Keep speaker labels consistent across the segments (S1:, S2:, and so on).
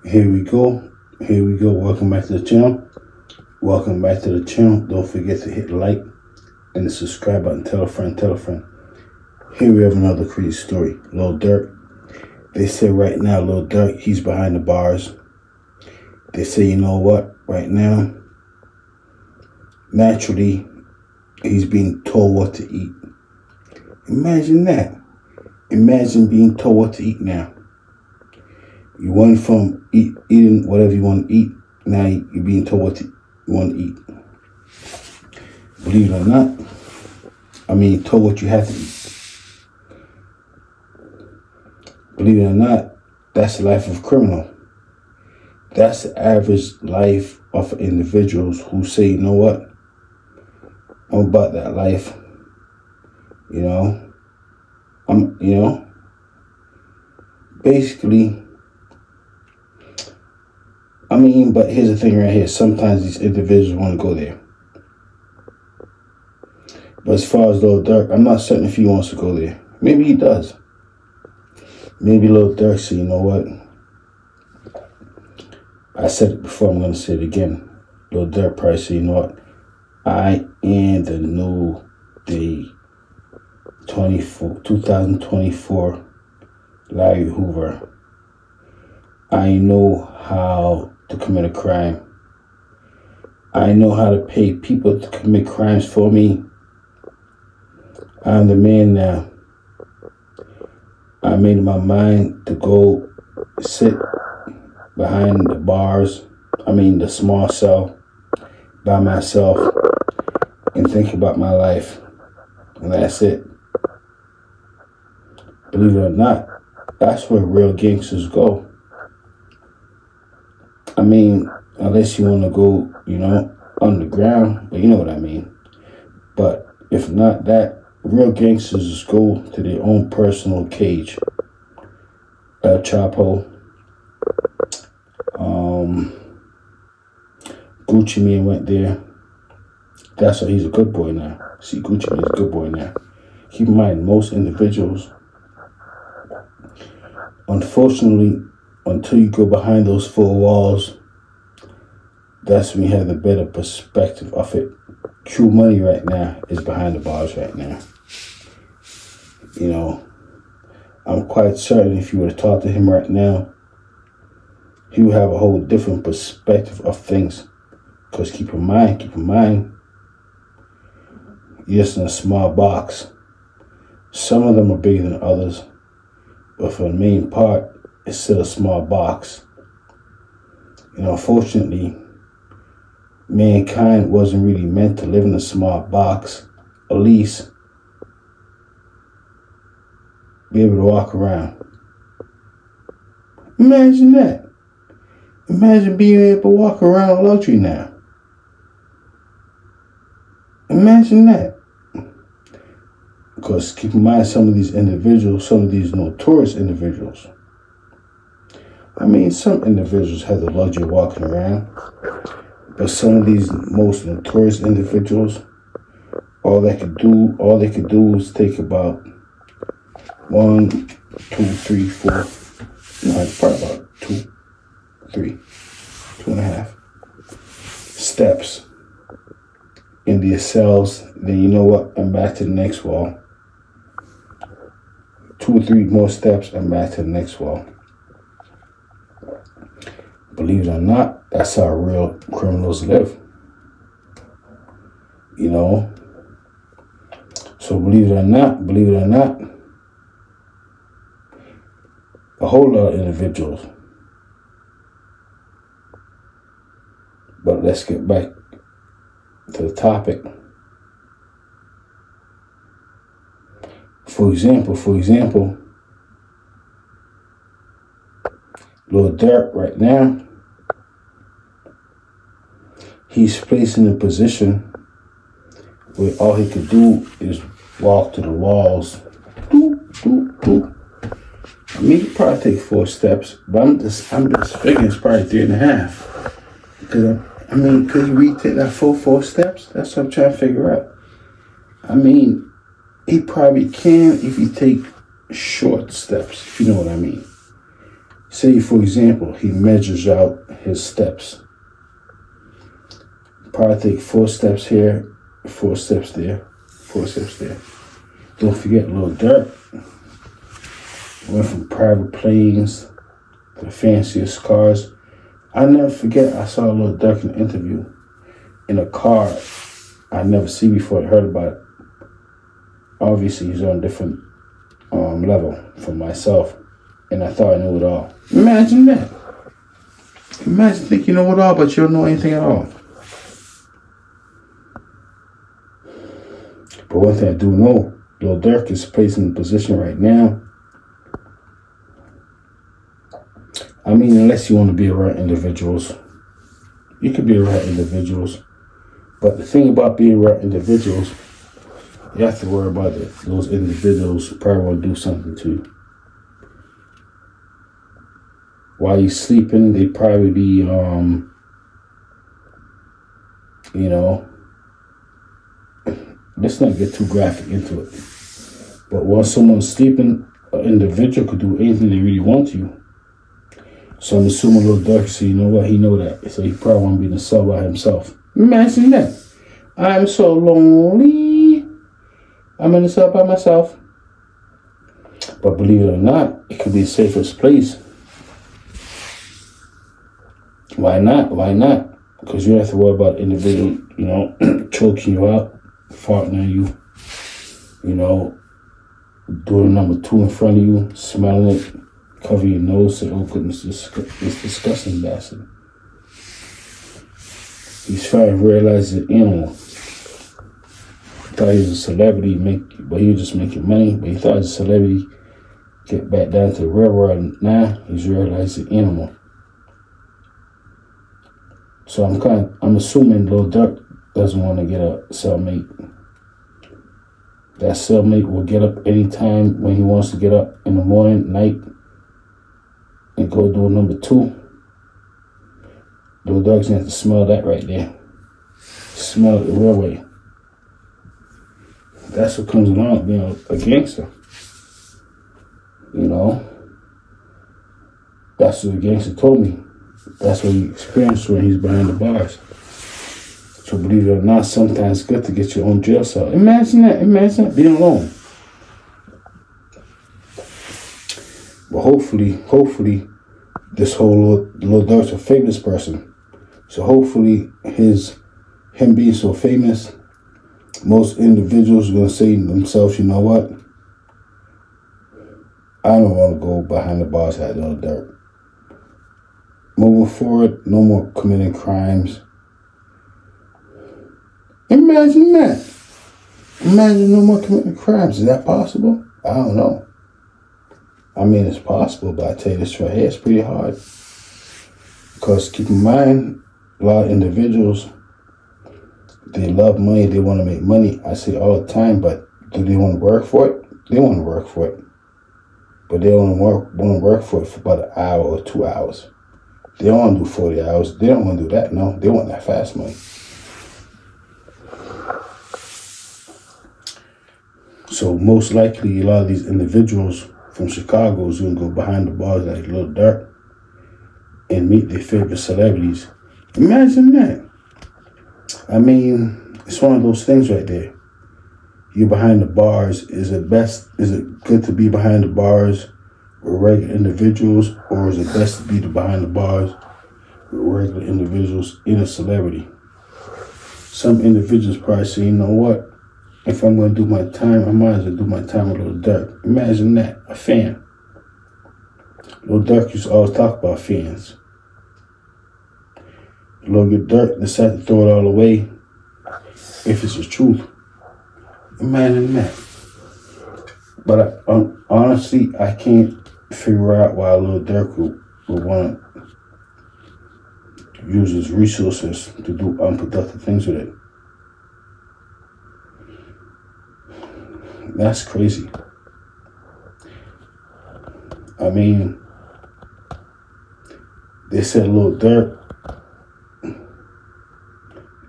S1: Here we go. Here we go. Welcome back to the channel. Welcome back to the channel. Don't forget to hit like and the subscribe button. Tell a friend, tell a friend. Here we have another crazy story. Lil Durk. They say right now, Lil Durk, he's behind the bars. They say, you know what? Right now, naturally, he's being told what to eat. Imagine that. Imagine being told what to eat now. You went from eating whatever you want to eat. Now you're being told what you want to eat. Believe it or not, told what you have to eat. Believe it or not, that's the life of a criminal. That's the average life of individuals who say, you know what? I'm about that life. Basically, but here's the thing right here. Sometimes these individuals want to go there. But as far as Lil Durk, I'm not certain if he wants to go there. Maybe he does. Maybe Lil Durk said, you know what? I said it before, I'm going to say it again. Lil Durk probably said, you know what? I am the new day 2024 Larry Hoover. I know how to commit a crime. I know how to pay people to commit crimes for me. I'm the man now. I made my mind to go sit behind the bars, the small cell, by myself and think about my life. And that's it. Believe it or not, that's where real gangsters go. Unless you want to go, underground, but you know what I mean. But if not that, real gangsters just go to their own personal cage. El Chapo, Gucci Mane went there. That's why he's a good boy now. See, Gucci Mane is a good boy now. Keep in mind, most individuals, unfortunately, until you go behind those four walls, that's when you have the better perspective of it. True money right now is behind the bars right now. I'm quite certain if you were to talk to him right now, he would have a whole different perspective of things. Because keep in mind, you're just in a small box. Some of them are bigger than others, but for the main part, it's still a small box. Unfortunately, mankind wasn't really meant to live in a small box. At least be able to walk around. Imagine that. Imagine being able to walk around in luxury now. Imagine that. Because keep in mind, some of these individuals, some of these notorious individuals, some individuals have the luxury of walking around, but some of these most notorious individuals, all they could do is take about 1, 2, 3, 4, probably about 2, 3, 2.5 steps in their cells. Then you know what? I'm back to the next wall. 2 or 3 more steps and back to the next wall. Believe it or not, that's how real criminals live. So believe it or not, a whole lot of individuals. But let's get back to the topic. For example, Lil Durk right now, he's placed in a position where all he could do is walk to the walls. He could probably take 4 steps, but I'm just figuring it's probably 3.5. Because could he retake that full 4 steps? That's what I'm trying to figure out. He probably can if you take short steps, if you know what I mean. Say, for example, he measures out his steps. Probably take 4 steps here, 4 steps there, 4 steps there. Don't forget Lil Durk went from private planes to fanciest cars. I never forget, I saw Lil Durk in an interview in a car I never see before, I heard about it. Obviously, he's on a different level from myself, and I thought I knew it all. Imagine that. Imagine thinking you know it all, but you don't know anything at all. But one thing I do know, Lil Durk is placed in a position right now. I mean, unless you want to be around individuals, you could be around individuals. But the thing about being around individuals, you have to worry about it. Those individuals probably want to do something to you. While you're sleeping, they probably be, you know, let's not get too graphic into it. But while someone's sleeping, an individual could do anything they really want to you. So I'm assuming Lil Durk, so you know what, he know that. So he probably want to be in the cell by himself. Imagine that. I'm so lonely. I'm in the cell by myself. But believe it or not, it could be the safest place. Why not? Why not? Because you don't have to worry about individual, you know, choking you out, farting on you, you know, doing number 2 in front of you, smelling it, cover your nose, say, oh goodness, it's disgusting, bastard. He's finally realized he's an animal. He thought he was a celebrity, but he was just making money, but he thought he was a celebrity, get back down to the real world, and now he's realized he's an animal. So I'm assuming Lil Durk doesn't want to get a cellmate. That cellmate will get up anytime when he wants to get up in the morning, night, and go do number 2. Lil Durk's gonna have to smell that right there. Smell it the real way. That's what comes along with being a gangster. You know? That's what the gangster told me. That's what he experienced when he's behind the bars. So believe it or not, sometimes it's good to get your own jail cell. Imagine that. Imagine that, being alone. But hopefully, this whole Lil Durk's a famous person. So hopefully, him being so famous, most individuals are going to say to themselves, you know what? I don't want to go behind the bars at Lil Durk. Moving forward, no more committing crimes. Imagine that. Imagine no more committing crimes. Is that possible? I don't know. I mean, it's possible, but I tell you this right here, it's pretty hard. Because keep in mind, a lot of individuals, they love money, they want to make money. I say all the time, but do they want to work for it? They want to work for it. But they don't want to work for it for about an hour or 2 hours. They don't want to do 40 hours. They don't want to do that, no. They want that fast money. So most likely, a lot of these individuals from Chicago is going to go behind the bars like Lil Durk and meet their favorite celebrities. Imagine that. I mean, it's one of those things right there. You're behind the bars. Is it good to be behind the bars with regular individuals, or is it best to be behind the bars with regular individuals in a celebrity? Some individuals probably say, you know what? If I'm going to do my time, I might as well do my time with Lil Durk. Imagine that, a fan. Lil Durk used to always talk about fans. Lil Durk decided to throw it all away if it's the truth. Imagine that. But honestly, I can't figure out why Lil Durk would want to use his resources to do unproductive things with it. That's crazy. I mean, they said Lil Durk,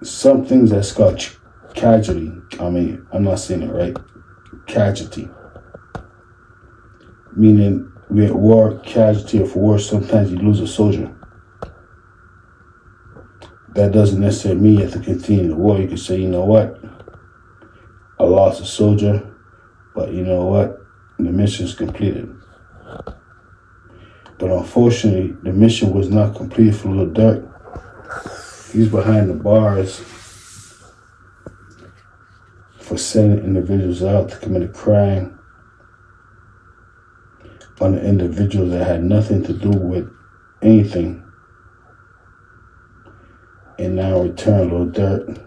S1: some things that's called casualty. I mean, I'm not saying it right. Casualty. Meaning we at war, casualty of war, sometimes you lose a soldier. That doesn't necessarily mean you have to continue the war. You can say, you know what, I lost a soldier, but you know what, the mission is completed. But unfortunately, the mission was not completed for little Durk. He's behind the bars for sending individuals out to commit a crime on an individual that had nothing to do with anything. And now in return, little Durk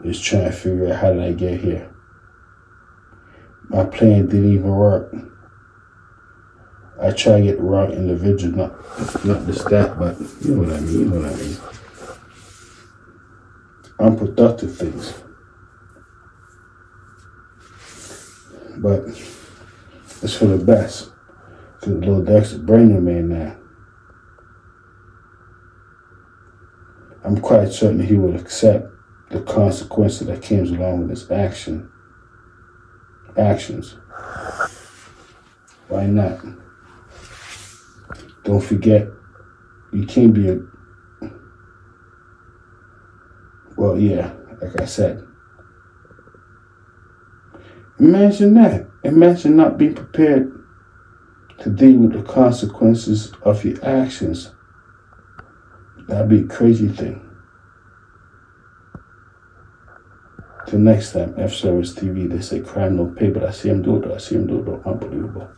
S1: is trying to figure out, how did I get here? My plan didn't even work. I try to get the wrong individual, not just that, but you know what I mean, Unproductive things. But it's for the best. Because little Durk's a brand new man now. I'm quite certain he would accept the consequences that came along with his actions. Why not? Don't forget, you can't be like I said. Imagine that. Imagine not being prepared to deal with the consequences of your actions. That'd be a crazy thing. Till next time, F Service TV, they say crime don't pay, but I see him do it though. Unbelievable.